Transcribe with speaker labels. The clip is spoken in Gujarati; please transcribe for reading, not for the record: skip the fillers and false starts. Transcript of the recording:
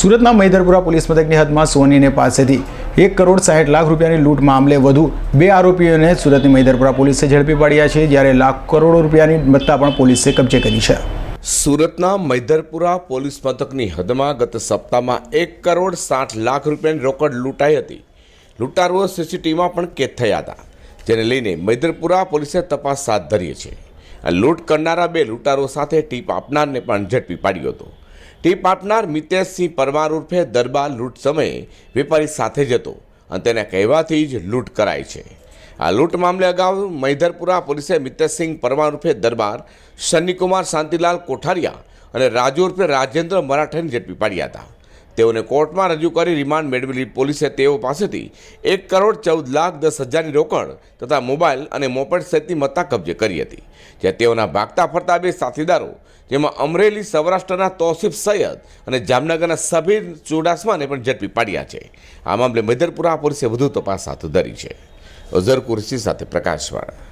Speaker 1: સુરતના મૈદરપુરા પોલીસ મથકની હદમાં સોનીને પાસેથી 1 કરોડ 60 લાખ રૂપિયાની લૂંટ મામલે વધુ 2 આરોપીઓને સુરતની મૈદરપુરા પોલીસે ઝડપી પાડ્યા છે, જ્યારે લાખ કરોડો રૂપિયાની મત્તા પણ પોલીસે કબજે કરી છે।
Speaker 2: સુરતના મૈદરપુરા પોલીસ મથકની હદમાં ગત સપ્તાહમાં 1 કરોડ 60 લાખ રૂપિયાની રોકડ લૂંટાઈ હતી। લૂંટારુઓ સીસીટીવીમાં પણ કેદ થયા હતા, જેને લઈને મૈદરપુરા પોલીસે તપાસ હાથ ધરી છે। આ લૂંટ કરનારા 2 લૂંટારુઓ સાથે ટીપ આપનારને પણ ઝડપી પાડ્યો હતો। ટીપ આપનાર મિતેશસિંહ પરમાર ઉર્ફે દરબાર લૂંટ સમયે વેપારી સાથે જ હતો અને તેના કહેવાથી જ લૂંટ કરાઈ છે। આ લૂંટ મામલે અગાઉ મૈદરપુરા પોલીસે મિતેશસિંહ પરમાર ઉર્ફે દરબાર, શનિકુમાર શાંતિલાલ કોઠારિયા અને રાજુ ઉર્ફે રાજેન્દ્ર મરાઠાને ઝડપી પાડ્યા હતા। તેઓને કોર્ટમાં રજૂ કરી રિમાન્ડ મેળવેલી પોલીસે તેઓ પાસેથી 1 કરોડ 14 લાખ 10 હજારની રોકડ તથા મોબાઈલ અને મોપેડ સહિતની મત્તા કબજે કરી હતી, જ્યાં તેઓના ભાગતા ફરતા 2 સાથીદારો, જેમાં અમરેલી સૌરાષ્ટ્રના તોસીફ સૈયદ અને જામનગરના સબીર ચુડાસમાને પણ ઝડપી પાડ્યા છે। આ મામલે મૈદરપુરા પોલીસે વધુ તપાસ હાથ ધરી છે। અઝર કુરશી સાથે પ્રકાશવાળા।